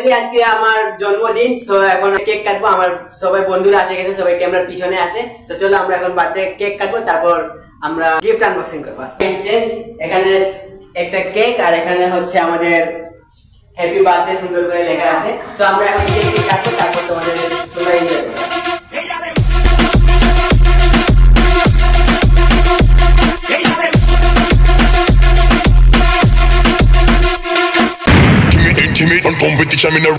Finally আজকে আমার জন্মদিন, সো এখন কেক কাটবো। আমার সবাই বন্ধুরা আসে গেছে, সবাই ক্যামেরার পিছনে আছে। তো চলো আমরা এখন বার্থডে কেক কাটবো, তারপর আমরা গিফট আনবক্সিং করবো। এখানে একটা কেক আর এখানে হচ্ছে আমাদের হ্যাপি বার্থডে সুন্দর করে লেখা আছে। সো আমরা এখন কেক কাটবো, তারপর তোমরা এনজয় করো। Timid on competition in a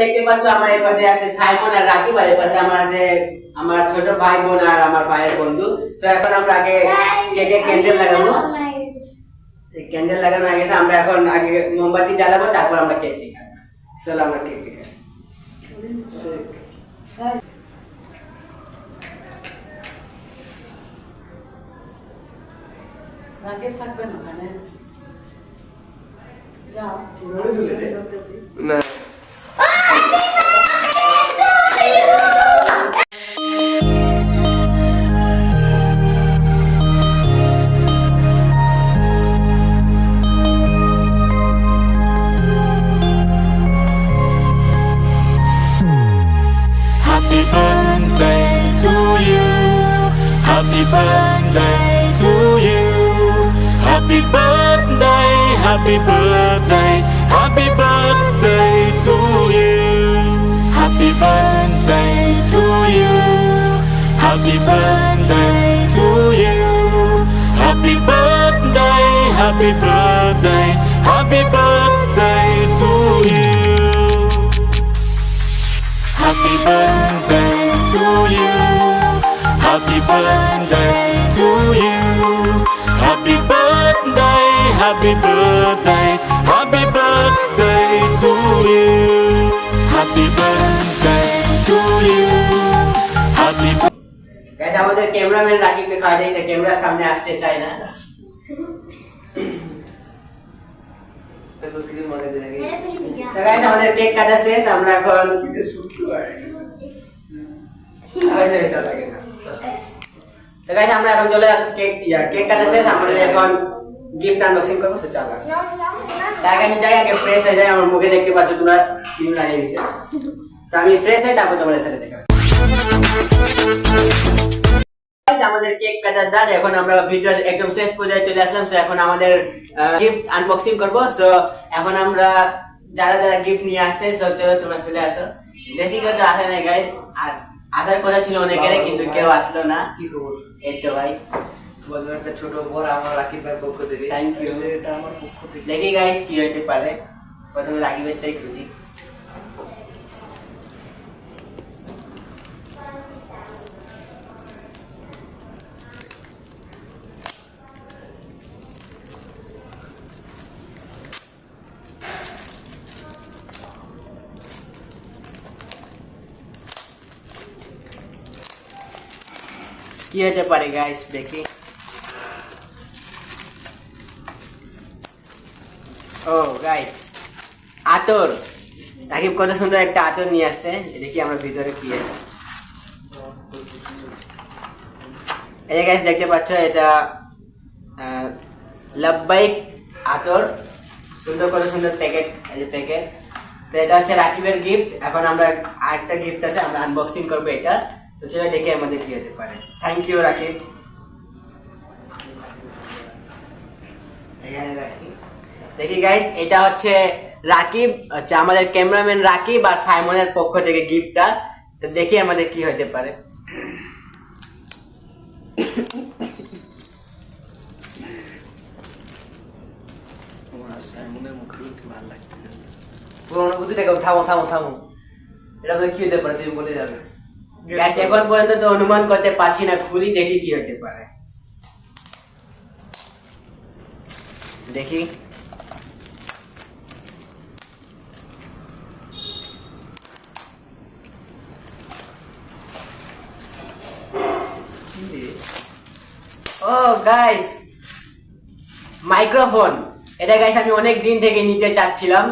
দেখতে পাচ্ছ আমার এই পাশে আছে সাইমন আর রাকিব, আর এই পাশে আমার আছে আমার ছোট ভাই বোন আর আমার ভাইয়ের বন্ধু। তো এখন আমরা আগে কেকে ক্যান্ডেল লাগাবো। ক্যান্ডেল লাগানো হয়ে গেছে, আমরা এখন আগে মোমবাতি জ্বালাবো, তারপর আমরা কেক কাটবো। চলো আমরা কেক কাটবো। রাকিব থাকবে না মানে যাও না Happy birthday to you. Happy birthday to you. Happy birthday, happy birthday, happy birthday to you. Happy birthday to you. Happy birthday to you. Happy birthday, happy birthday, happy birthday to you. Happy birthday to you. Happy birthday to you. Happy birthday, happy birthday, happy birthday to you. Happy birthday to you. Happy guys আমাদের cameraman রাকিবকে খাওয়া যাইছে, ক্যামেরার সামনে আসতে চায় না। তো guys আমাদের কেক কাটা শেষ, আমরা এখন তো গাইস আমরা এখন চলে কেক কাটা শেষ, আমাদের এখন গিফট আনবক্সিং করবো। তো চলো তার আগে আমি যাই, আগে ফ্রেশ হয়ে যাই। আমার মুখে দেখতে পাচ্ছ তোমরা ক্রিম লাগিয়ে দিয়েছে, তো আমি ফ্রেশ হই, তারপর তোমাদের সাথে দেখা হবে। আমাদের কেক কাটার দাঁড়, এখন আমরা ভিডিওর একদম শেষ পর্যায়ে চলে আসলাম। তো এখন আমাদের গিফট আনবক্সিং করবো। সো এখন আমরা যারা যারা গিফট নিয়ে আসছে, সব চলো তোমরা চলে আসো। বেশি কেউ তো আসে নাই গাইস, আর আসার কথা ছিল অনেকের, কিন্তু কেউ আসলো না। কি খবর? এই তো ভাই বজরঙ্গের ছোট বড় আমার রাকিব ভাই পক্ষ থেকে থ্যাংক ইউ। এটা আমার পক্ষ থেকে দেখি গাইস কি হতে পারে। প্রথমে রাকিবের তাই খুঁজি। কি হতে পারে গাইস দেখি। ও গাইস আতর, রাকিব কত সুন্দর একটা আতর নিয়ে আসছে। দেখি আমরা ভিতরে কি আছে। এই গাইস দেখতে পাচ্ছ, এটা লাব্বাইক আতর, সুন্দর কত সুন্দর প্যাকেট। এই যে প্যাকেট, তো এটা হচ্ছে রাকিবের গিফট। এখন আমরা আরেকটা গিফট আছে, আমরা আনবক্সিং করবো এটা। তো চলো দেখে আমাদের কি হতে পারে। Thank you Rakib. দেখি গাইস, এটা হচ্ছে রাকিব, হচ্ছে আমাদের ক্যামেরাম্যান রাকিব আর সাইমনের পক্ষ থেকে গিফটটা। তো দেখি আমাদের কি হতে পারে। সাইমনের মুখে ভালো লাগছে। পুরো অনুভূতিটা থামো থামো থামো, এটা তো কি হতে পারে তুমি বলে যাবে। গাইস এখন পর্যন্ত তো অনুমান করতে পারছি না, খুলি দেখি কি হতে পারে। দেখি ও গাইস, মাইক্রোফোন, এটা গাইস আমি অনেক দিন থেকে নিতে চাচ্ছিলাম,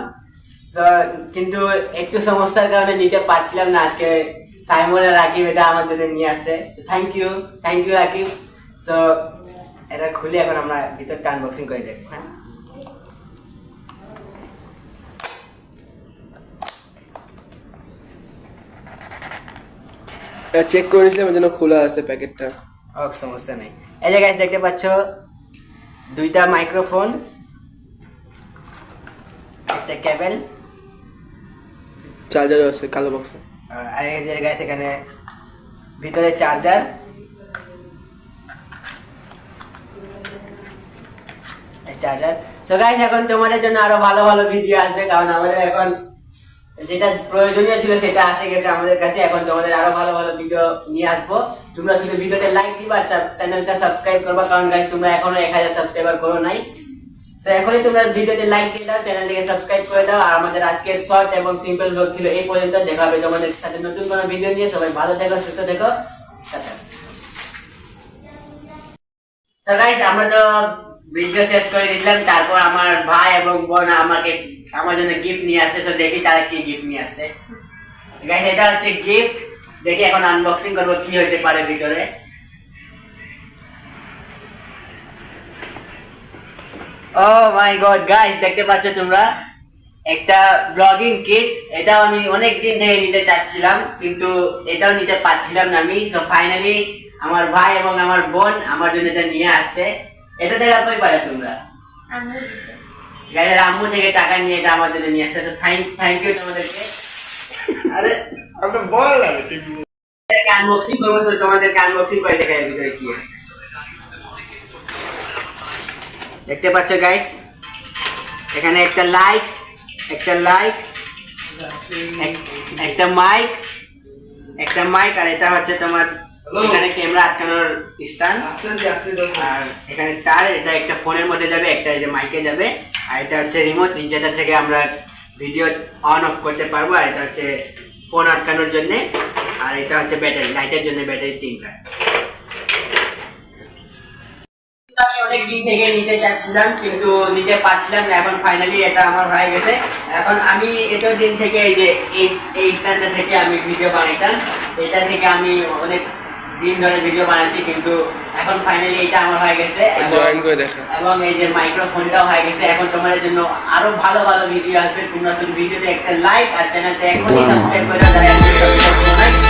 কিন্তু একটু সমস্যার কারণে নিতে পারছিলাম না। আজকে সাইমন আর রাকিব এটা আমার জন্য নিয়ে আসছে, থ্যাংক ইউ রাকিব। সো এটা খুলে এখন আমরা ভিতরটা আনবক্সিং করে দেখবো। হ্যাঁ, চেক করে নিয়েছিলাম যেন খোলা আছে প্যাকেটটা। সমস্যা নেই। এই যে গাইস দেখতে পাচ্ছ দুইটা মাইক্রোফোন, একটা কেবল, চার্জার আছে কালো বক্সে। আর এই যে গাইস এখানে ভিতরে চার্জার, সো গাইস এখন তোমাদের জন্য আরো ভালো ভালো ভিডিও আসবে, কারণ আমাদের এখন যেটা প্রয়োজনীয় ছিল সেটা আসে গেছে আমাদের কাছে। এখন তোমাদের আরো ভালো ভালো ভিডিও নিয়ে আসবো। তোমরা শুধু ভিডিওতে লাইক দিবা আর চ্যানেলটা সাবস্ক্রাইব করবা, কারণ গাইস তোমরা এখনো 1000 সাবস্ক্রাইবার করো নাই। সো এখনই তোমরা ভিডিওতে লাইক দিয়ে দাও, চ্যানেলটাকে সাবস্ক্রাইব করে দাও। আর আমাদের আজকের শর্ট এবং সিম্পল ব্লগ ছিল এই পর্যন্ত। দেখা হবে তোমাদের সাথে নতুন কোনো ভিডিও নিয়ে। সবাই ভালো থেকো, সুস্থ থেকো। সো গাইস আমরা তো ভিডিও শেষ করে দিয়েছিলাম, তারপর আমার ভাই এবং বোন আমার জন্য গিফট নিয়ে আসছে। সো দেখি তারা কি গিফট নিয়ে আসছে। গাইস এটা হচ্ছে গিফট, দেখি এখন আনবক্সিং করবো কি হতে পারে ভিতরে। ও মাই গড গাইস, দেখতে পাচ্ছ তোমরা একটা ব্লগিং কিট। এটাও আমি অনেক দিন থেকে নিতে চাচ্ছিলাম, কিন্তু এটাও নিতে পারছিলাম না আমি। সো ফাইনালি আমার ভাই এবং আমার বোন আমার জন্য এটা নিয়ে আসছে। এটা দেখা কই পারে তোমরা? গাইস আম্মু থেকে টাকা নিয়ে এটা আমার জন্য নিয়ে আসছে। সো থ্যাংক ইউ তোমাদেরকে। আরে আমরা বল না এটাকে আনবক্সিং করবো। সো তোমাদেরকে আনবক্সিং করে দেখাই ভিতরে কি আছে। দেখতে পাচ্ছ গাইস এখানে একটা লাইট, একটা মাইক, আর এটা হচ্ছে তোমার এখানে ক্যামেরা আটকানোর স্ট্যান্ড, আর এখানে তার, এটা একটা ফোনের মধ্যে যাবে, একটা এই যে মাইকে যাবে, আর এটা হচ্ছে রিমোট, যেটা থেকে আমরা ভিডিও অন অফ করতে পারবো। আর এটা হচ্ছে ফোন আটকানোর জন্য, আর এটা হচ্ছে ব্যাটারি, লাইটের জন্য ব্যাটারি 3টা। আমি অনেক দিন থেকে নিতে চাচ্ছিলাম কিন্তু নিতে পারছিলাম না, এখন ফাইনালি এটা আমার হয়ে গেছে। এখন আমি এত দিন থেকে এই যে এই স্ট্যান্ডটা থেকে আমি ভিডিও বানাইতাম, এটা থেকে আমি অনেক দিন ধরে ভিডিও বানাচ্ছি, কিন্তু এখন ফাইনালি এটা আমার হয়ে গেছে। জয়েন করে দেখা, এবং এই যে মাইক্রোফোনটাও হয়ে গেছে। এখন তোমাদের জন্য আরো ভালো ভালো ভিডিও আসবে। তোমরা শুধু ভিডিওতে একটা লাইক আর চ্যানেলটা এখনই সাবস্ক্রাইব করে দাও।